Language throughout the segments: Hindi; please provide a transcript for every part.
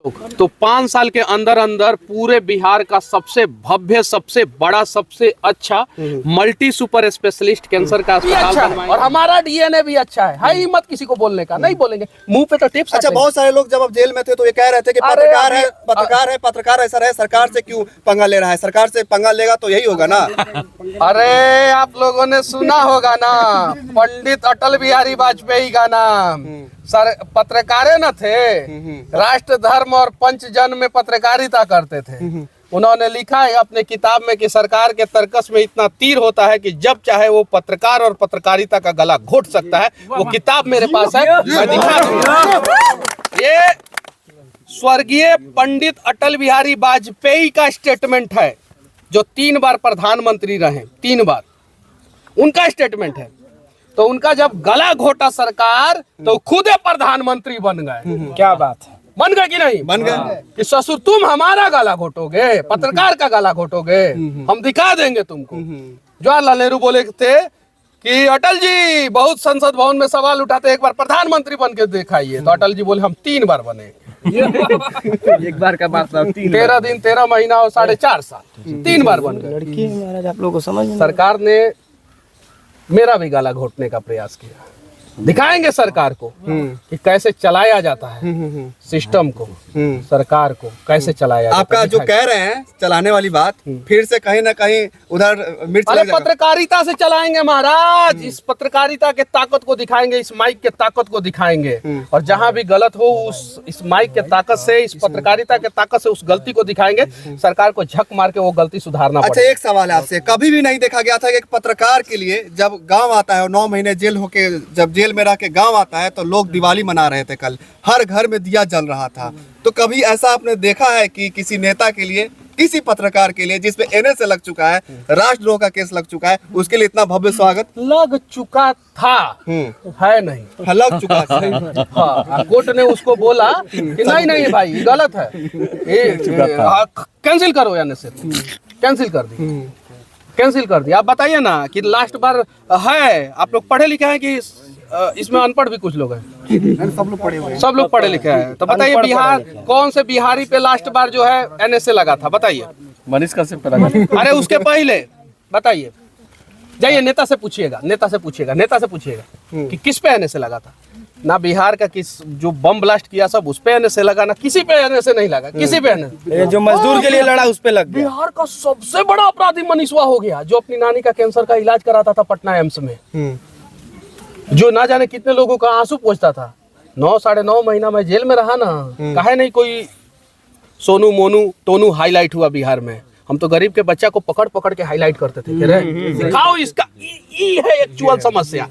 तो 5 साल के अंदर अंदर पूरे बिहार का सबसे भव्य, सबसे बड़ा, सबसे अच्छा मल्टी सुपर स्पेशलिस्ट कैंसर का अस्पताल अच्छा, और हमारा डीएनए भी अच्छा है ही मत किसी को बोलने का, नहीं बोलेंगे मुंह पे तो टिप्स। अच्छा, बहुत सारे लोग जब अब जेल में थे तो ये कह रहे थे कि पत्रकार ऐसा रहे, सरकार से क्यों पंगा ले रहा है, सरकार से पंगा लेगा तो यही होगा ना। अरे आप लोगों ने सुना होगा ना पंडित अटल बिहारी वाजपेयी का नाम, सर पत्रकार न थे, राष्ट्र धर्म और पंचजन में पत्रकारिता करते थे। उन्होंने लिखा है अपने किताब में कि सरकार के तर्कस में इतना तीर होता है कि जब चाहे वो पत्रकार और पत्रकारिता का गला घोट सकता है। वो किताब मेरे पास है, मैं दिखा दूंगा। ये स्वर्गीय पंडित अटल बिहारी वाजपेयी का स्टेटमेंट है, जो 3 बार प्रधानमंत्री रहे, 3 बार उनका स्टेटमेंट है। तो उनका जब गला घोटा सरकार तो खुद प्रधानमंत्री बन गए। क्या बात है, बन गए कि नहीं बन गए कि ससुर तुम हमारा गला घोटोगे, पत्रकार का गला घोटोगे, हम दिखा देंगे तुमको। जवाहरलाल नेहरू बोले थे कि अटल जी बहुत संसद भवन में सवाल उठाते, एक बार प्रधानमंत्री बन के दिखाइए। तो अटल जी बोले हम 3 बार बने। एक बार का मतलब 13 दिन 13 महीना और 4.5 साल 3 बार बन गए। लड़की है महाराज, आप लोगों को समझ में सरकार ने मेरा भी गला घोटने का प्रयास किया। दिखाएंगे सरकार को कि कैसे चलाया जाता है सिस्टम को, सरकार को कैसे चलाया जाता है। आपका जो कह रहे हैं चलाने वाली बात, फिर से कहीं ना कहीं उधर मिर्च अरे लग जाएगा। पत्रकारिता से चलाएंगे महाराज, इस पत्रकारिता के ताकत को दिखाएंगे, इस माइक के ताकत को दिखाएंगे। और जहां भी गलत हो इस माइक के ताकत से, इस पत्रकारिता के ताकत से उस गलती को दिखाएंगे। सरकार को झक मार के वो गलती सुधारना अच्छा, पड़ेगा। एक सवाल है आपसे, कभी भी नहीं देखा गया था कि एक पत्रकार के लिए जब गांव आता है और 9 महीने जेल होके जब जेल में रह के गांव आता है तो लोग दिवाली मना रहे थे, कल हर घर में दिया जल रहा था। तो कभी ऐसा आपने देखा है कि किसी नेता के लिए, किसी पत्रकार के लिए जिसपे एनएसए लग चुका है, राष्ट्रद्रोह का केस लग चुका है, उसके लिए इतना भव्य स्वागत? लग चुका था, है नहीं, हाँ, लग चुका था। हाँ, कोर्ट ने उसको बोला कि नहीं भाई गलत है, कैंसिल करो, यानी से कैंसिल कर दी, कैंसिल कर दी। आप बताइए ना कि लास्ट बार है, आप लोग पढ़े लिखे हैं कि इसमें अनपढ़ भी कुछ लोग हैं? सब लोग पढ़े हुए हैं। सब लोग पढ़े लिखे हैं। तो बताइए बिहार कौन से बिहारी पे लास्ट बार जो है एनएसए लगा था, बताइए। मनीष कश्यप पे लगा। अरे उसके पहले बताइए, जाइए नेता से पूछिएगा, नेता से पूछिएगा कि किस पे एनएसए लगा था। ना बिहार का किस जो बम ब्लास्ट किया सब उस पे एनएसए लगा, ना किसी पे एनएसए नहीं लगा, किसी पे एनएसए। जो मजदूर के लिए लड़ा उस पे लग गया। बिहार का सबसे बड़ा अपराधी मनीषवा हो गया, जो अपनी नानी का कैंसर का इलाज कराता था पटना एम्स में, जो ना जाने कितने लोगों का आंसू पोंछता था। 9 साढ़े 9 महीना में जेल में रहा ना, काहे नहीं कोई सोनू मोनू टोनू हाईलाइट हुआ बिहार में। हम तो गरीब के बच्चा को पकड़ पकड़ के हाईलाइट करते थे, दिखाओ इसका ई है एक्चुअल समस्या,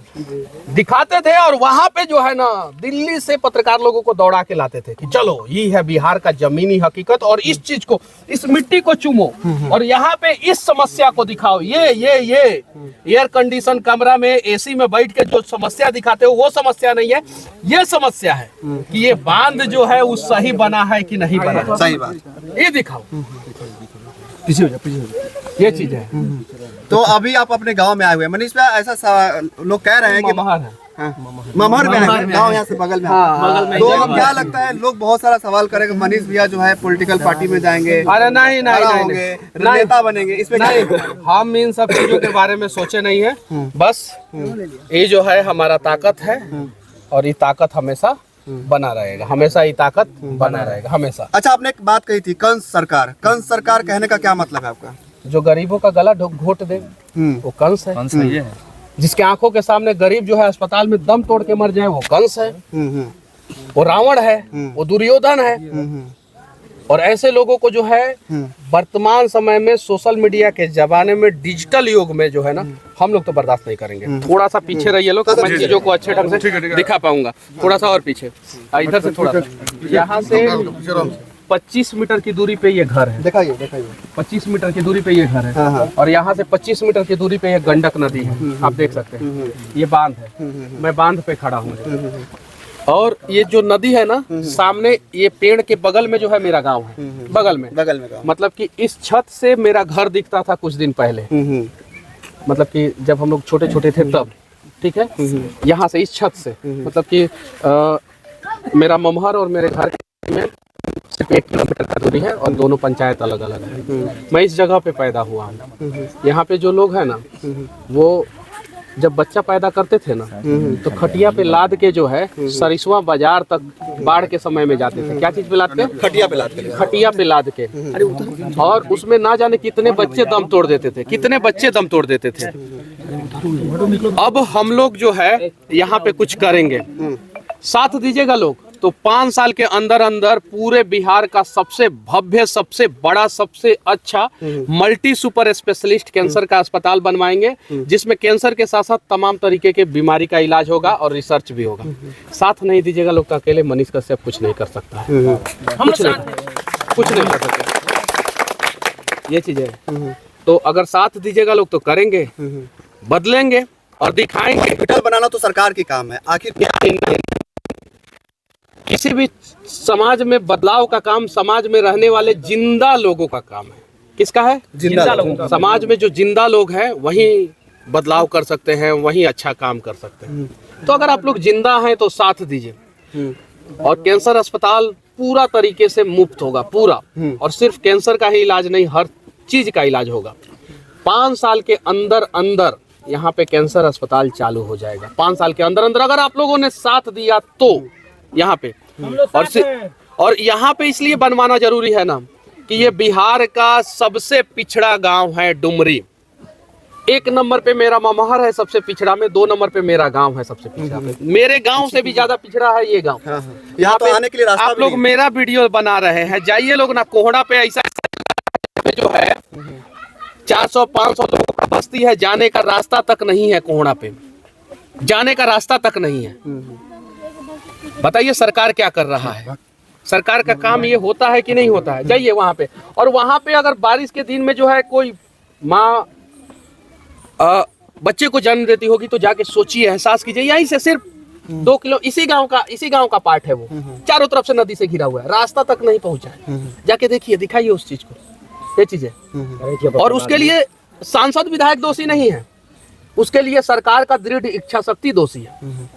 दिखाते थे। और वहां पे जो है ना दिल्ली से पत्रकार लोगों को दौड़ा के लाते थे कि चलो ये है बिहार का जमीनी हकीकत, और इस चीज को, इस मिट्टी को चूमो और यहाँ पे इस समस्या को दिखाओ। ये एयर कंडीशन कमरा में एसी में बैठ के जो समस्या दिखाते हो वो समस्या नहीं है, ये समस्या है कि ये बांध जो है वो सही बना है कि नहीं बना। सही बात, ये दिखाओ, पीछे हो जा, ये चीज है। तो अभी आप अपने गांव में आए हुए हैं मनीष भाई, ऐसा लोग कह रहे हैं कि ममहर है, ममहर में गांव यहाँ से बगल में। तो क्या लगता है, लोग बहुत सारा सवाल करेंगे मनीष भैया जो है पॉलिटिकल पार्टी में जाएंगे, अरे नहीं होंगे, नेता बनेंगे, इसमें नहीं, हम इन सब चीजों के बारे में सोचे नहीं है। बस ये जो है हमारा ताकत है, और ये ताकत हमेशा बना रहेगा, हमेशा ये ताकत बना रहेगा, हमेशा। अच्छा, आपने एक बात कही थी कंस सरकार, कंस सरकार कहने का क्या मतलब है आपका? जो गरीबों का गला घोट दे वो कंस है। कंस है। जिसके आंखों के सामने गरीब जो है अस्पताल में दम तोड़ के मर जाए वो कंस है, वो रावण है, वो दुर्योधन है। और ऐसे लोगों को जो है वर्तमान समय में सोशल मीडिया के जमाने में, डिजिटल युग में जो है ना, हम लोग तो बर्दाश्त नहीं करेंगे। थोड़ा सा पीछे रहिए लोग, तो मैं चीजों को अच्छे ढंग से दिखा पाऊंगा। थोड़ा सा और पीछे, इधर से थोड़ा सा, यहाँ से 25 मीटर की दूरी पे ये घर है, दिखाइए 25 मीटर की दूरी पे ये घर है। और यहाँ से 25 मीटर की दूरी पे ये गंडक नदी है, आप देख सकते हैं। ये बांध है, मैं बांध पे खड़ा हूँ। और ये जो नदी है ना, सामने ये पेड़ के बगल में जो है मेरा गांव है, बगल में गाँव। मतलब कि इस छत से मेरा घर दिखता था कुछ दिन पहले, मतलब कि जब हम लोग छोटे छोटे थे तब, ठीक है। यहाँ से इस छत से मतलब कि मेरा ममहर और मेरे घर में सिर्फ 1 किलोमीटर का दूरी है और दोनों पंचायत अलग अलग है। मैं इस जगह पे पैदा हुआ हूँ। यहाँ पे जो लोग हैं ना, वो जब बच्चा पैदा करते थे ना, तो खटिया पे लाद के जो है सरिसवा बाजार तक बाढ़ के समय में जाते थे। क्या चीज पे लाद के? खटिया पे लाद के। खटिया पे लाद के। और उसमें ना जाने कितने बच्चे दम तोड़ देते थे, कितने बच्चे दम तोड़ देते थे। अब हम लोग जो है यहाँ पे कुछ करेंगे, साथ दीजिएगा लोग, तो 5 साल के अंदर अंदर पूरे बिहार का सबसे भव्य, सबसे बड़ा, सबसे अच्छा मल्टी सुपर स्पेशलिस्ट कैंसर का अस्पताल बनवाएंगे, जिसमें कैंसर के साथ साथ तमाम तरीके के बीमारी का इलाज होगा और रिसर्च भी होगा। साथ नहीं दीजिएगा लोग, तो अकेले मनीष कश्यप कुछ नहीं कर सकता है। कुछ नहीं कर सकते, ये चीज है। तो अगर साथ दीजिएगा लोग तो करेंगे, बदलेंगे और दिखाएंगे। हॉस्पिटल बनाना तो सरकार की काम है, आखिर किसी भी समाज में बदलाव का काम समाज में रहने वाले जिंदा लोगों का काम है। किसका है? जिंदा लोगों का। समाज में जो जिंदा लोग हैं वही बदलाव कर सकते हैं, वही अच्छा काम कर सकते हैं। तो अगर आप लोग जिंदा हैं तो साथ दीजिए। और कैंसर अस्पताल पूरा तरीके से मुफ्त होगा, पूरा। और सिर्फ कैंसर का ही इलाज नहीं, हर चीज का इलाज होगा। 5 साल के अंदर अंदर यहाँ पे कैंसर अस्पताल चालू हो जाएगा। 5 साल के अंदर अंदर अगर आप लोगों ने साथ दिया तो यहाँ पे। और यहाँ पे इसलिए बनवाना जरूरी है ना कि ये बिहार का सबसे पिछड़ा गांव है डुमरी। 1 नंबर पे मेरा ममहर है सबसे पिछड़ा में, 2 नंबर पे मेरा गांव है सबसे पिछड़ा में। मेरे गांव से भी ज्यादा पिछड़ा है ये गांव। यहाँ तो आने के लिए रास्ता आप लोग मेरा वीडियो बना रहे हैं, जाइए लोग ना कोहड़ा पे, ऐसा जो है 400-500 लोगों का बस्ती है, जाने का रास्ता तक नहीं है। कोहड़ा पे जाने का रास्ता तक नहीं है। बताइए सरकार क्या कर रहा है? सरकार का काम ये होता है कि नहीं होता है? जाइए वहां पे। और वहां पे अगर बारिश के दिन में जो है कोई माँ बच्चे को जन्म देती होगी तो जाके सोचिए, एहसास कीजिए। यहीं से सिर्फ 2 किलो, इसी गांव का पार्ट है वो। चारों तरफ से नदी से घिरा हुआ है, रास्ता तक नहीं पहुंचा है। जाके देखिए, दिखाइए उस चीज को, ये चीज है। और उसके लिए सांसद विधायक दोषी नहीं है, उसके लिए सरकार का दृढ़ इच्छा शक्ति दोषी है।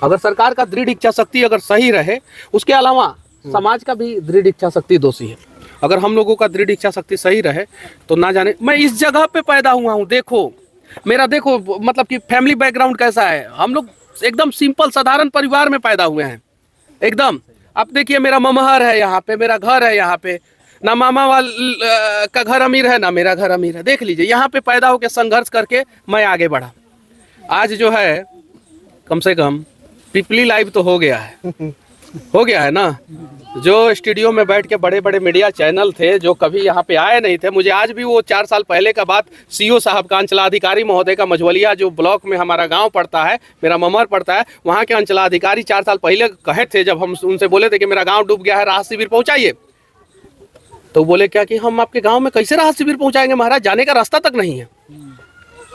अगर सरकार का दृढ़ इच्छा शक्ति अगर सही रहे, उसके अलावा समाज का भी दृढ़ इच्छा शक्ति दोषी है। अगर हम लोगों का दृढ़ इच्छा शक्ति सही रहे तो ना जाने, मैं इस जगह पे पैदा हुआ हूँ। देखो मेरा, देखो मतलब कि फैमिली बैकग्राउंड कैसा है। हम लोग एकदम सिंपल साधारण परिवार में पैदा हुए हैं एकदम। आप देखिए मेरा ममहर है यहाँ पे, मेरा घर है यहाँ पे। ना मामा का घर अमीर है ना मेरा घर अमीर है। देख लीजिए, यहाँ पे पैदा होकर संघर्ष करके मैं आगे बढ़ा। आज जो है कम से कम पीपली लाइव तो हो गया है ना। जो स्टूडियो में बैठ के बड़े बड़े मीडिया चैनल थे जो कभी यहाँ पे आए नहीं थे, मुझे आज भी वो 4 साल पहले का बात सीओ साहब का, अंचलाधिकारी महोदय का, मझवलिया जो ब्लॉक में हमारा गांव पड़ता है, मेरा ममहर पड़ता है, वहाँ के अंचलाधिकारी 4 साल पहले कहे थे, जब हम उनसे बोले थे कि मेरा गाँव डूब गया है, राहत शिविर पहुँचाइए। तो बोले क्या कि हम आपके गाँव में कैसे राहत शिविर पहुँचाएंगे महाराज, जाने का रास्ता तक नहीं है।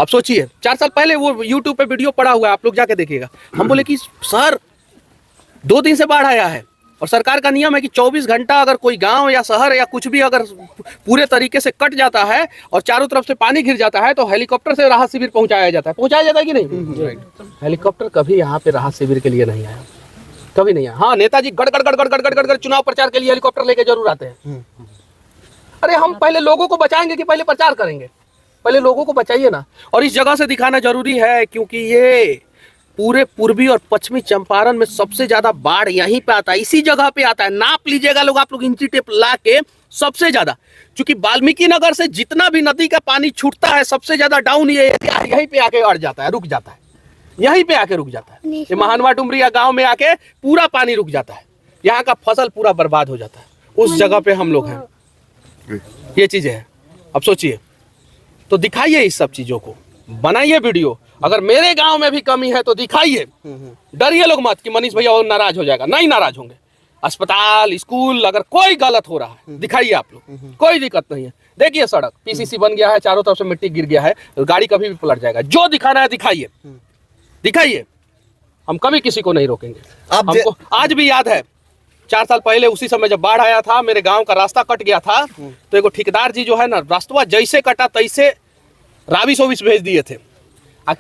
अब सोचिए, 4 साल पहले वो YouTube पे वीडियो पड़ा हुआ है, आप लोग जाके देखिएगा। हम बोले कि सर 2 दिन से बाढ़ आया है और सरकार का नियम है कि 24 घंटा अगर कोई गांव या शहर या कुछ भी अगर पूरे तरीके से कट जाता है और चारों तरफ से पानी घिर जाता है तो हेलीकॉप्टर से राहत शिविर पहुंचाया जाता है कि नहीं? हेलीकॉप्टर कभी यहाँ पे राहत शिविर के लिए नहीं आया, कभी नहीं आया। हाँ, नेताजी गड़ चुनाव प्रचार के लिए हेलीकॉप्टर लेके जरूर आते हैं। अरे हम पहले लोगों को बचाएंगे कि पहले प्रचार करेंगे? पहले लोगों को बचाइए ना। और इस जगह से दिखाना जरूरी है क्योंकि ये पूरे पूर्वी और पश्चिमी चंपारण में सबसे ज्यादा बाढ़ यहीं पे आता है, इसी जगह पे आता है। नाप लीजिएगा लोग, आप लोग इंची टेप ला के, सबसे ज्यादा। क्योंकि वाल्मीकि नगर से जितना भी नदी का पानी छूटता है सबसे ज्यादा डाउन ये यहीं पे आके अड़ जाता है, रुक जाता है, यहीं पे आके रुक जाता है। ये महानवा डुमरिया गाँव में आके पूरा पानी रुक जाता है, यहाँ का फसल पूरा बर्बाद हो जाता है। उस जगह पे हम लोग हैं, ये चीजें है। अब सोचिए, तो दिखाइए इस सब चीजों को, बनाइए वीडियो। अगर मेरे गांव में भी कमी है तो दिखाइए, डरिए लोग मत कि मनीष भैया और नाराज हो जाएगा। नहीं नाराज होंगे। अस्पताल, स्कूल अगर कोई गलत हो रहा है दिखाइए आप लोग, कोई दिक्कत नहीं है। देखिए सड़क पीसीसी बन गया है, चारों तरफ से मिट्टी गिर गया है, गाड़ी कभी भी पलट जाएगा। जो दिखाना है दिखाइए, दिखाइए, हम कभी किसी को नहीं रोकेंगे। हमको आज भी याद है 4 साल पहले उसी समय जब बाढ़ आया था, मेरे गांव का रास्ता कट गया था, तो एगो ठेकेदार जी जो है ना, रास्ता जैसे कटा तैसे राविस ओविस भेज दिए थे।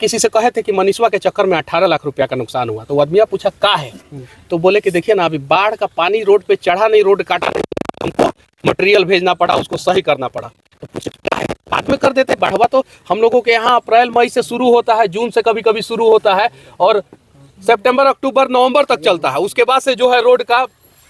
किसी से कहे थे कि मनीषवा के चक्कर में 18 लाख रुपया का नुकसान हुआ। तो वो आदमी पूछा का है, तो बोले कि देखिए ना, अभी बाढ़ का पानी रोड पे चढ़ा नहीं, रोड काटा नहीं, हमको मटेरियल भेजना पड़ा, उसको सही करना पड़ा। तो पूछे क्या है, बाद में कर देते। बढ़वा तो हम लोगों के यहाँ अप्रैल मई से शुरू होता है, जून से कभी कभी शुरू होता है और सितंबर अक्टूबर नवंबर तक चलता है। उसके बाद से जो है रोड का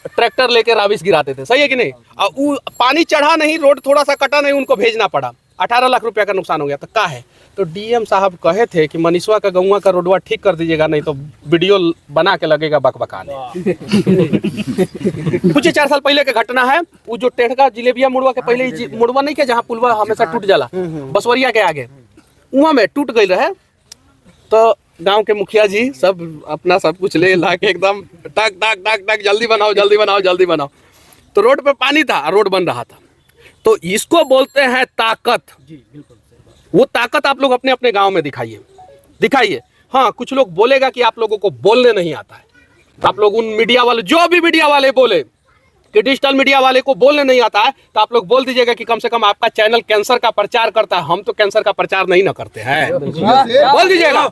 ट्रैक्टर लेके राविस गिराते थे, सही है कि नहीं। वो पानी चढ़ा नहीं, रोड थोड़ा सा कटा नहीं, उनको भेजना पड़ा। 18 लाख रुपया का नुकसान हो गया। तो क्या है, तो डीएम साहब कहे थे कि मनीषवा का गौवा का रोडवा ठीक कर दीजिएगा, नहीं तो वीडियो बना के लगेगा बकबकाने। कुछ 4 साल पहले की घटना है। वो जो टेढ़का जिलेबिया मुड़वा के पहले ही मुड़वा नहीं के जहाँ पुलवा हमेशा टूट जाला, बसवरिया के आगे वहाँ में टूट गई रहे। तो गांव के मुखिया जी सब अपना सब कुछ ले ला के एकदम टक टक टक टक जल्दी बनाओ जल्दी बनाओ जल्दी बनाओ। तो रोड पे पानी था, रोड बन रहा था। तो इसको बोलते हैं ताकत। वो ताकत आप लोग अपने अपने गांव में दिखाइए। हाँ, कुछ लोग बोलेगा कि आप लोगों को बोलने नहीं आता है। आप लोग उन मीडिया वाले, जो भी मीडिया वाले बोले कि डिजिटल मीडिया वाले को बोलने नहीं आता है, तो आप लोग बोल दीजिएगा कि कम से कम आपका चैनल कैंसर का प्रचार करता है। हम तो कैंसर का प्रचार नहीं ना करते हैं, बोल दीजिएगा।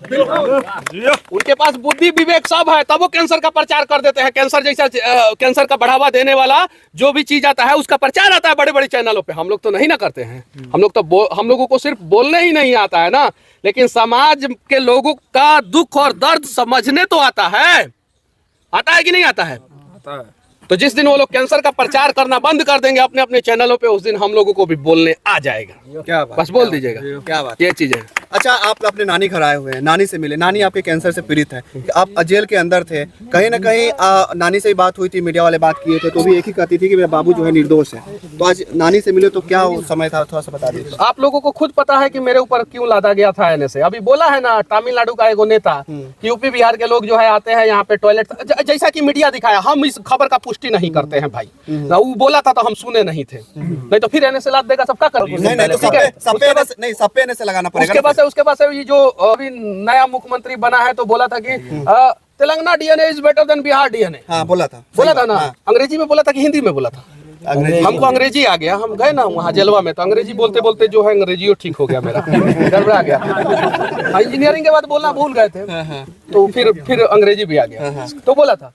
उनके पास बुद्धि विवेक सब है, तब वो कैंसर का प्रचार कर देते हैं। कैंसर जैसा कैंसर का बढ़ावा देने वाला जो भी चीज आता है उसका प्रचार आता है बड़े बड़े चैनलों पे। हम लोग तो नहीं ना करते हैं। हम लोगों को सिर्फ बोलने ही नहीं आता है ना, लेकिन समाज के लोगों का दुख और दर्द समझने तो आता है कि नहीं आता है। तो जिस दिन वो लोग कैंसर का प्रचार करना बंद कर देंगे अपने अपने चैनलों पे, उस दिन हम लोगों को भी बोलने आ जाएगा। क्या बात, बस बोल दीजिएगा, क्या बात। ये चीज है। अच्छा, आप अपने नानी घर आए हुए हैं, नानी से मिले, नानी आपके कैंसर से पीड़ित है, आप जेल के अंदर थे, कहीं ना कहीं नानी से ही बात हुई थी, मीडिया वाले बात किए थे, तो भी एक ही कहती थी कि मेरा बाबू जो है निर्दोष है। तो आज नानी से मिले तो क्या वो समय था, थोड़ा सा बता दीजिए। आप लोगों को खुद पता है कि मेरे ऊपर क्यों लादा गया था एनए से। अभी बोला है ना तमिलनाडु का एगो नेता कि यूपी बिहार के लोग जो है आते हैं यहाँ पे टॉयलेट, जैसा कि मीडिया दिखाया। हम इस खबर का पुष्टि नहीं करते हैं भाई, वो बोला था तो हम सुने नहीं थे, नहीं तो फिर एनए से लाद देगा सब। क्या करेंगे? सप्पे से लगाना पड़ेगा। उसके बाद से ये जो अभी नया मुख्यमंत्री बना है तो बोला था कि Telangana DNA is better than Bihar DNA. हाँ, बोला था ना। अंग्रेजी में बोला था कि हिंदी में बोला था? हमको अंग्रेजी आ गया। हम गए ना वहाँ जेलवा में, तो अंग्रेजी बोलते बोलते जो है अंग्रेजी ठीक हो गया, मेरा गड़बड़ा गया। इंजीनियरिंग के बाद बोलना भूल गए थे, तो फिर अंग्रेजी भी आ गया। तो बोला था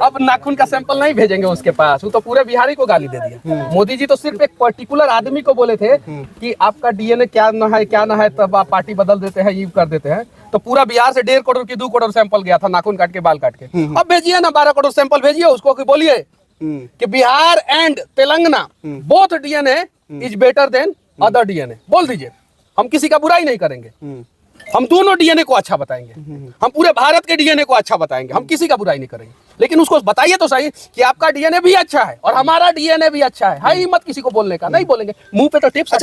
अब नाखून का सैंपल नहीं भेजेंगे उसके पास, वो तो पूरे बिहारी को गाली दे दिया। मोदी जी तो सिर्फ एक पर्टिकुलर आदमी को बोले थे कि आपका डीएनए क्या ना है, तब आप पार्टी बदल देते हैं, ये कर देते हैं। तो पूरा बिहार से 1.5 करोड़ की 2 करोड़ सैंपल गया था, नाखून काट के बाल काट के। अब भेजिए ना 12 करोड़ सैंपल भेजिए उसको, कि बोलिए कि Bihar and Telangana both DNA is better than other DNA. बोल दीजिए, हम किसी का बुराई नहीं करेंगे। हम दोनों डीएनए को अच्छा बताएंगे, हम पूरे भारत के डीएनए को अच्छा बताएंगे, हम किसी का बुराई नहीं करेंगे। लेकिन उसको बताइए तो सही कि आपका डीएनए भी अच्छा है और हमारा डीएनए भी अच्छा है। हिम्मत किसी को बोलने का नहीं बोलेंगे, मुंह पे तो टिप्स।